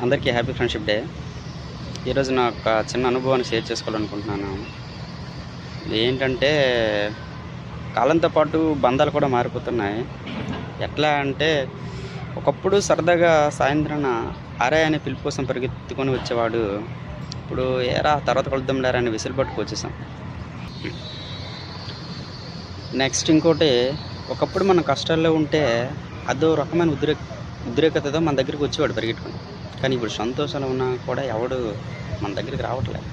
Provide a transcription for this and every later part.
అందరికీ happy friendship day. ఈరోజు నా ఒక చిన్న అనుభవాన్ని షేర్ చేసుకోవాలనుకుంటున్నాను. ఏంటంటే కాలంతో పాటు బంధాలు కూడా మారిపోతున్నాయి. ఎట్లా అంటే ఒకప్పుడు సరదాగా సాయంత్రాన అరే అనే పిలుపు కోసం పరిగెత్తుకొని వచ్చేవాడు. ఇప్పుడు ఏరా తర్వాత కలుద్దాంలేరా అని విసిరిపట్టుకు వచ్చేసాం. నెక్స్ట్ ఇంకోటి, ఒకప్పుడు మన కష్టాల్లో ఉంటే అదో రకమైన ఉద్రేకతతో మన దగ్గరికి వచ్చేవాడు పరిగెట్టుకొని. కానీ ఇప్పుడు సంతోషాలు ఉన్నా కూడా ఎవడు మన దగ్గరికి రావట్లేదు.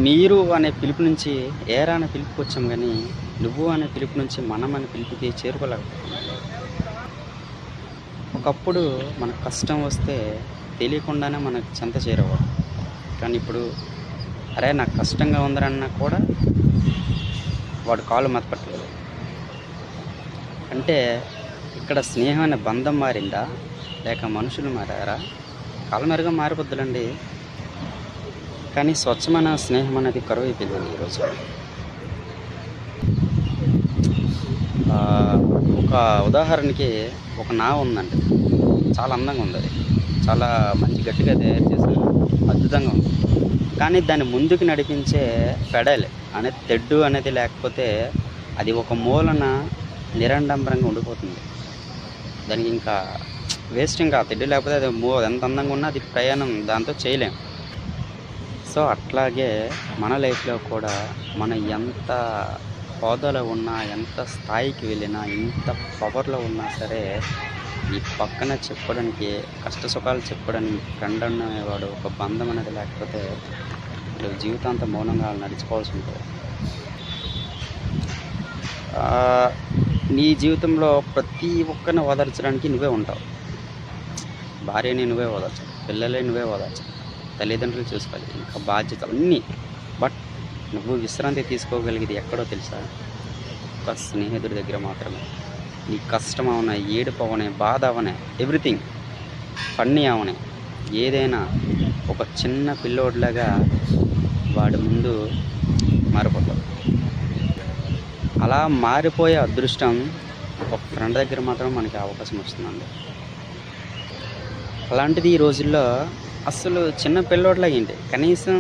మీరు అనే పిలుపు నుంచి ఏరా అనే పిలుపుకి వచ్చాం, కానీ నువ్వు అనే పిలుపు నుంచి మనం అనే పిలుపుకి చేరుకోలేకపోతున్నాం. ఒకప్పుడు మనకు కష్టం వస్తే తెలియకుండానే మనకు చెంత చేరేవాడు. కానీ ఇప్పుడు అరే నాకు కష్టంగా ఉందరన్నా కూడా వాడు కాలు మతపట్టలేదు. అంటే ఇక్కడ స్నేహం అనే బంధం మారిందా, లేక మనుషులు మారారా? కాలమెరుగా మారిపోద్దులండి, కానీ స్వచ్ఛమైన స్నేహం అనేది కరువైపోయింది ఈరోజు. ఒక ఉదాహరణకి ఒక నావ ఉందండి, చాలా అందంగా ఉంది, అది చాలా మంచి గట్టిగా తయారు చేశారు, అద్భుతంగా ఉంది. కానీ దాన్ని ముందుకు నడిపించే పెడల్ అనేది తెడ్డు అనేది లేకపోతే అది ఒక మూలన నిరండంబరంగా ఉండిపోతుంది. దానికి ఇంకా వేస్ట్, ఇంకా తెడ్డు లేకపోతే అది ఎంత అందంగా ఉన్నా అది ప్రయాణం దాంతో చేయలేం. సో అట్లాగే మన లైఫ్లో కూడా మనం ఎంత హోదాలో ఉన్నా, ఎంత స్థాయికి వెళ్ళినా, ఎంత పవర్లో ఉన్నా సరే ఈ పక్కన చెప్పుకోవడానికి, కష్ట సుఖాలు చెప్పుకోవడానికి ఫ్రెండ్ అనేవాడు, ఒక బంధం అనేది లేకపోతే జీవితాంతం మౌనంగా నడిచిపోవాల్సి ఉంటుంది. నీ జీవితంలో ప్రతి ఒక్కరిని ఓదార్చడానికి నువ్వే ఉంటావు. భార్యని నువ్వే ఓదార్చాలి, పిల్లల్ని నువ్వే ఓదార్చాలి, తల్లిదండ్రులు చూసుకోవాలి, ఇంకా బాధ్యతలు అన్నీ. బట్ నువ్వు విశ్రాంతి తీసుకోగలిగేది ఎక్కడో తెలుసా? ఒక స్నేహితుడి దగ్గర మాత్రమే. నీ కష్టం అవనే, ఏడుపు అవనే, బాధ అవనే, ఎవ్రీథింగ్ ఫన్నీ అవనే, ఏదైనా ఒక చిన్న పిల్లోడ్లాగా వాడి ముందు మారిపోతావు. అలా మారిపోయే అదృష్టం ఒక ఫ్రెండ్ దగ్గర మాత్రం మనకి అవకాశం వస్తుందండి. అలాంటిది ఈ రోజుల్లో అసలు చిన్న పిల్లోడ్లాగా ఏంటి, కనీసం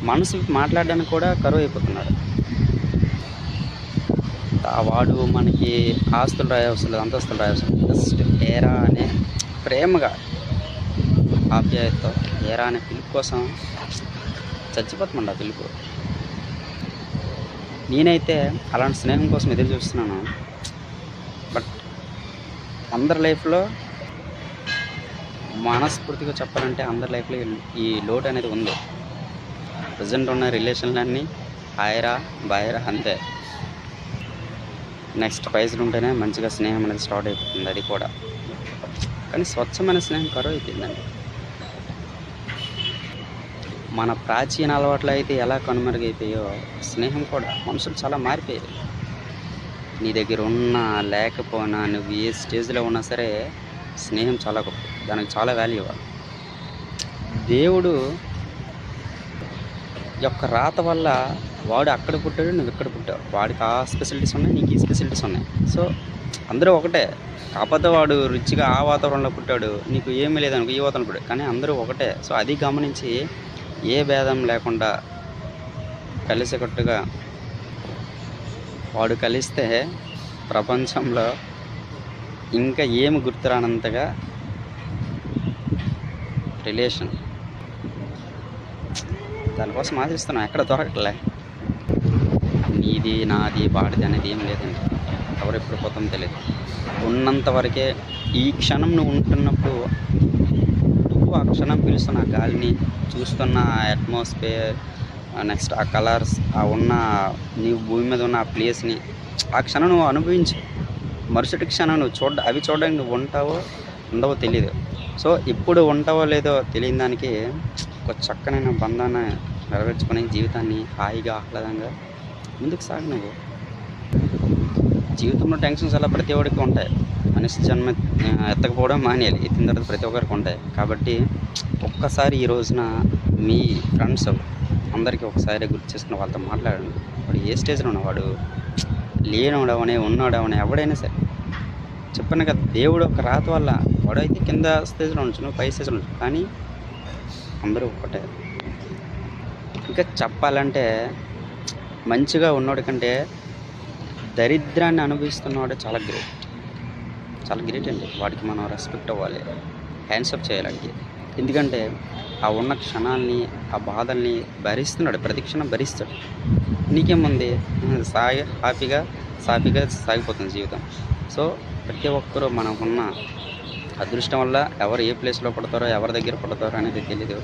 మనసు మాట్లాడడానికి కూడా కరువు అయిపోతున్నాడు. వాడు మనకి ఆస్తులు రాయవసరం, అంతస్తులు రాయవసరం, జస్ట్ ఏరా అనే ప్రేమగా ఆప్యాయతతో ఏరా అనే పిలుపు కోసం చచ్చిపోతామండి. ఆ పిలుపు నేనైతే అలాంటి స్నేహం కోసం ఎదురు చూస్తున్నాను. బట్ అందరి లైఫ్లో మనస్ఫూర్తిగా చెప్పాలంటే అందరి లైఫ్లో ఈ లోటు అనేది ఉంది. ప్రజెంట్ ఉన్న రిలేషన్లన్నీ హాయరా బాయరా అంతే. నెక్స్ట్ పైసలు ఉంటేనే మంచిగా స్నేహం అనేది స్టార్ట్ అయిపోతుంది, అది కూడా. కానీ స్వచ్ఛమైన స్నేహం కరువు అయిపోయిందండి. మన ప్రాచీన అలవాట్లు అయితే ఎలా కనుమరుగైపోయో స్నేహం కూడా, మనుషులు చాలా మారిపోయారు. నీ దగ్గర ఉన్నా లేకపోయినా, నువ్వు ఏ స్టేజ్లో ఉన్నా సరే స్నేహం చాలా గొప్ప, దానికి చాలా వాల్యూ ఇవ్వాలి. దేవుడు యొక్క రాత వల్ల వాడు అక్కడ పుట్టాడు, నువ్వు ఇక్కడ పుట్టావు. వాడికి ఆ స్పెషాలిటీస్ ఉన్నాయి, నీకు ఈ స్పెషాలిటీస్ ఉన్నాయి. సో అందరూ ఒకటే, కాకపోతే వాడు రిచ్గా ఆ వాతావరణంలో పుట్టాడు, నీకు ఏమీ లేదనుకో ఈ వాతావరణంలో పుట్టాడు, కానీ అందరూ ఒకటే. సో అది గమనించి ఏ భేదం లేకుండా కలిసికట్టుగా వాడు కలిస్తే ప్రపంచంలో ఇంకా ఏమి గుర్తురానంతగా రిలేషన్. దానికోసం ఆశిస్తున్నాం, ఎక్కడ దొరకట్లే. నీది నాది వాడిది అనేది ఏం లేదండి. ఎవరు ఎప్పుడు పోతాం తెలియదు. ఉన్నంత వరకే ఈ క్షణం నువ్వు ఉంటున్నప్పుడు, నువ్వు ఆ క్షణం పిలుస్తున్న ఆ గాలిని, చూస్తున్న ఆ అట్మాస్ఫియర్, నెక్స్ట్ ఆ కలర్స్, ఆ ఉన్న నీవు భూమి మీద ఉన్న ఆ ప్లేస్ని, ఆ క్షణం నువ్వు అనుభవించు. మరుసటి క్షణం నువ్వు అవి చూడడానికి నువ్వు ఉంటావో ఉండవో తెలియదు. సో ఇప్పుడు ఉంటావో లేదో తెలియని దానికి ఒక చక్కనైన బంధాన్ని నెరవేర్చుకునే జీవితాన్ని హాయిగా ఆహ్లాదంగా ముందుకు సాగు. నువ్వు జీవితంలో టెన్షన్స్ అలా ప్రతి ఒక్కడికి ఉంటాయి. మనిషి జన్మ ఎత్తకపోవడం మానేయాలి, ఎత్తిన తర్వాత ప్రతి ఒక్కరికి ఉంటాయి. కాబట్టి ఒక్కసారి ఈ రోజున మీ ఫ్రెండ్స్ అందరికీ ఒకసారి గుర్తు చేసుకుని వాళ్ళతో మాట్లాడండి. వాడు ఏ స్టేజ్లో ఉన్నవాడు, లేనివాడవనే ఉన్నవాడవనే ఎవడైనా సరే చెప్పాను కదా, దేవుడు ఒక రాత వల్ల వాడైతే కింద స్టేజ్లో ఉంచు, నువ్వు పై స్టేజ్లో ఉంచు, కానీ అందరూ ఒక్కటే. ఇంకా చెప్పాలంటే మంచిగా ఉన్నోడి కంటే దరిద్రాన్ని అనుభవిస్తున్నవాడు చాలా గ్రేట్, చాలా గ్రేట్ అండి. వాడికి మనం రెస్పెక్ట్ అవ్వాలి, హ్యాండ్సప్ చేయాలి. ఎందుకంటే ఆ ఉన్న క్షణాల్ని, ఆ బాధల్ని భరిస్తున్నాడు, ప్రతి క్షణం భరిస్తాడు. నీకేముంది, హ్యాపీగా సాగిపోతుంది జీవితం. సో ప్రతి ఒక్కరూ మనకున్న అదృష్టం వల్ల ఎవరు ఏ ప్లేస్లో పడతారో, ఎవరి దగ్గర పడతారో అనేది తెలీదు.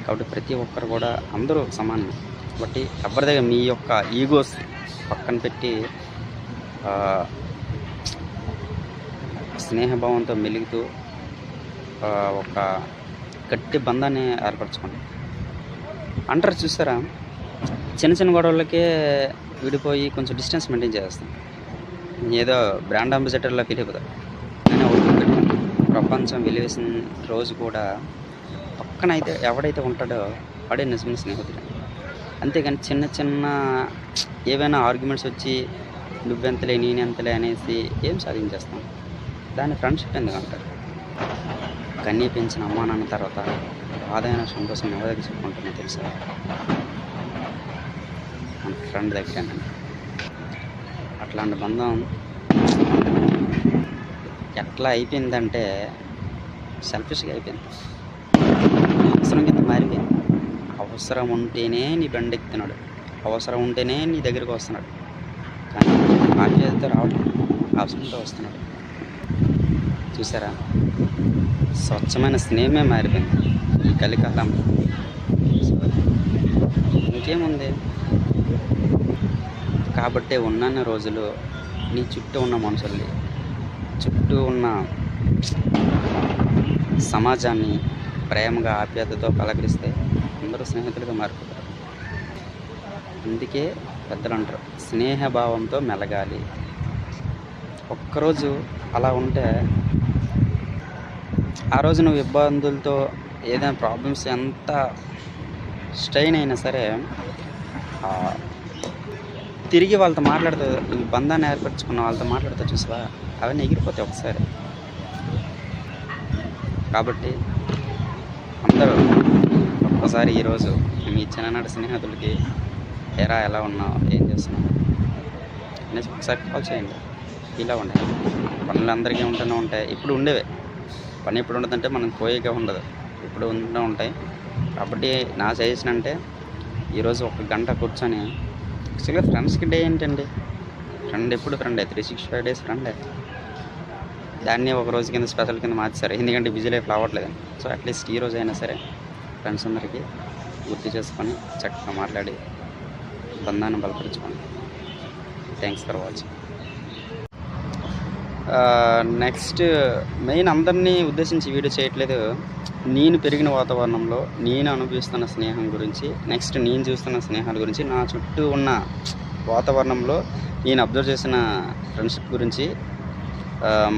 కాబట్టి ప్రతి ఒక్కరు కూడా అందరూ సమానం. కాబట్టి ఎవరి దగ్గర మీ యొక్క ఈగోస్ పక్కన పెట్టి స్నేహభావంతో మెలుగుతూ ఒక గట్టి బంధాన్ని ఏర్పరచుకోండి. అంటారు చూసారా, చిన్న చిన్న గొడవలకే విడిపోయి కొంచెం డిస్టెన్స్ మెయింటైన్ చేస్తాం, ఏదో బ్రాండ్ అంబాసిడర్లా ఫీల్ అయిపోతారు. కానీ ఒకటి ప్రపంచం వెలివేసిన రోజు కూడా పక్కన అయితే ఎవడైతే ఉంటాడో వాడే నిజమైన స్నేహితుడు. అంతేగాని చిన్న చిన్న ఏవైనా ఆర్గ్యుమెంట్స్ వచ్చి నువ్వెంతలే నేనెంతలే అనేసి ఏం సాధించేస్తాం. దాన్ని ఫ్రెండ్షిప్ ఎందుకు అంటారు. కన్నీ పెంచిన అమ్మా నాన్న తర్వాత ఆదాయన సంతోషం ఎవరి దగ్గర చెప్పుకుంటున్నా తెలుసా, మన ఫ్రెండ్ దగ్గరేనండి. అట్లాంటి బంధం ఎట్లా అయిపోయిందంటే సెల్ఫిష్గా అయిపోయింది, అవసరం కింద మారిపోయింది. అవసరం ఉంటేనే నీ బండి ఎక్కుతున్నాడు, అవసరం ఉంటేనే నీ దగ్గరికి వస్తున్నాడు, కానీ బాధ్యతతో రావట్లేదు, అవసరంతో వస్తున్నాడు. చూసారా, స్వచ్ఛమైన స్నేహమే మారిపోయింది ఈ కలికాలం. ఇంకేముంది, కాబట్టి ఉన్న రోజులు నీ చుట్టూ ఉన్న మనుషుల్ని, చుట్టూ ఉన్న సమాజాన్ని ప్రేమగా ఆప్యాయతతో పలకరిస్తే అందరూ స్నేహితులుగా మారిపోతారు. అందుకే పెద్దలు అంటారు, స్నేహభావంతో మెలగాలి. ఒక్కరోజు అలా ఉంటే ఆ రోజు నువ్వు ఇబ్బందులతో ఏదైనా ప్రాబ్లమ్స్ ఎంత స్ట్రెయిన్ అయినా సరే తిరిగి వాళ్ళతో మాట్లాడుతూ, ఈ బంధాన్ని ఏర్పరచుకున్న వాళ్ళతో మాట్లాడుతూ చూసావా, అవన్నీ ఎగిరిపోతాయి ఒకసారి. కాబట్టి అందరూ ఒక్కసారి ఈరోజు మీ చిన్ననాటి స్నేహితులకి ఎలా ఉన్నావు, ఏం చేస్తున్నావు అనేసి ఒకసారి కాల్ చేయండి. ఇలా ఉండే పనులు అందరికీ ఉంటూనే ఉంటాయి, ఇప్పుడు ఉండేవే. పని ఎప్పుడు ఉండదంటే మనం పోయేగా ఉండదు, ఇప్పుడు ఉంటూనే ఉంటాయి. కాబట్టి నా సజెషన్ అంటే ఈరోజు 1 గంట కూర్చొని, యాక్చువల్గా ఫ్రెండ్స్కి డే ఏంటండి, ఫ్రెండ్ ఎప్పుడు ఫ్రెండే, 365 days ఫ్రెండే. దాన్ని ఒక రోజు కింద స్పెషల్ కింద మార్చారు, ఎందుకంటే బిజీ లైఫ్లో అవ్వట్లేదు. సో అట్లీస్ట్ ఈ రోజు అయినా సరే ఫ్రెండ్స్ అందరికీ గుర్తు చేసుకొని చక్కగా మాట్లాడి బంధాన్ని బలపరుచుకోండి. Thanks for watching. నెక్స్ట్ మెయిన్ అందరినీ ఉద్దేశించి వీడియో చేయట్లేదు. నేను పెరిగిన వాతావరణంలో నేను అనుభవిస్తున్న స్నేహం గురించి, నెక్స్ట్ నేను చూస్తున్న స్నేహాల గురించి, నా చుట్టూ ఉన్న వాతావరణంలో నేను అబ్జర్వ్ చేసిన ఫ్రెండ్షిప్ గురించి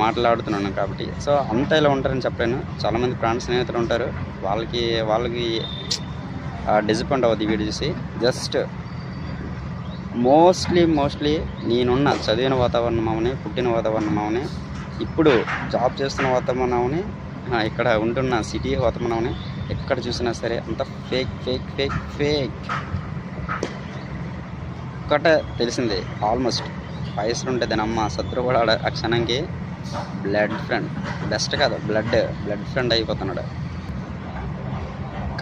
మాట్లాడుతున్నాను. కాబట్టి సో అంతా ఇలా ఉంటారని చెప్పలేను. చాలామంది ప్రాణ స్నేహితులు ఉంటారు, వాళ్ళకి డిసప్పాయింట్ అవ్వద్దు ఈ వీడియో చూసి. జస్ట్ మోస్ట్లీ నేనున్న చదివిన వాతావరణం అవని, పుట్టిన వాతావరణం అవని, ఇప్పుడు జాబ్ చేస్తున్న వాతావరణం అవని, ఇక్కడ ఉంటున్న సిటీ వాతావరణం అవని, ఎక్కడ చూసినా సరే అంత ఫేక్. ఒక్కటే తెలిసింది, ఆల్మోస్ట్ వయసులో ఉంటే దాని అమ్మ శత్రు కూడా ఆ క్షణంకి బ్లడ్ ఫ్రెండ్, బెస్ట్ కాదు బ్లడ్ ఫ్రెండ్ అయిపోతున్నాడు.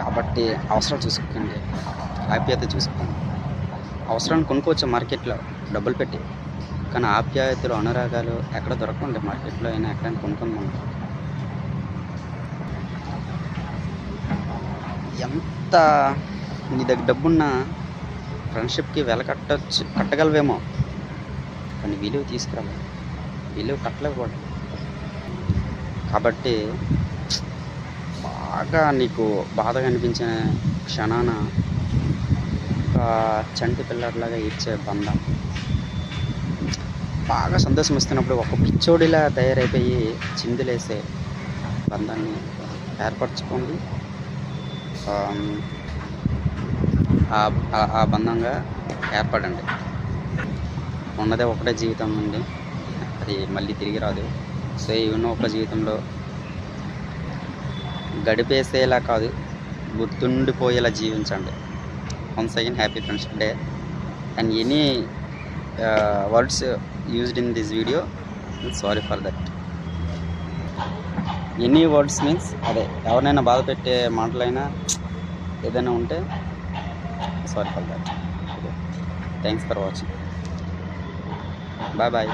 కాబట్టి అవసరం చూసుకోండి, ఆప్యాయత చూసుకోండి. అవసరాన్ని కొనుక్కోవచ్చు మార్కెట్లో డబ్బులు పెట్టి, కానీ ఆప్యాయతలు, అనురాగాలు ఎక్కడ దొరకండి. మార్కెట్లో అయినా ఎక్కడైనా కొనుక్కుందాం. ఎంత నీ దగ్గర డబ్బున్న ఫ్రెండ్షిప్కి కట్టగలవేమో, కానీ విలువ తీసుకురాలి, విలువ కట్టలేకపోవడం. కాబట్టి బాగా నీకు బాధగా అనిపించిన క్షణాన ఒక చంటి పిల్లలాగా ఇచ్చే బంధం, బాగా సంతోషం ఇస్తున్నప్పుడు ఒక పిచ్చోడిలా తయారైపోయి చిందులేసే బంధాన్ని ఏర్పరచుకోండి. ఆ బంధంగా ఏర్పడండి. ఉన్నదే ఒకటే జీవితం అండి, అది మళ్ళీ తిరిగి రాదు. సో ఈవెన్ ఒక జీవితంలో గడిపేసేలా కాదు, గుర్తుండిపోయేలా జీవించండి. Once again happy friendship day. And any words used in this video, sorry for that. Any words means అదే ఎవరినైనా బాధ పెట్టే మాటలైనా ఏదైనా ఉంటే sorry for that. Thanks for watching. Bye bye.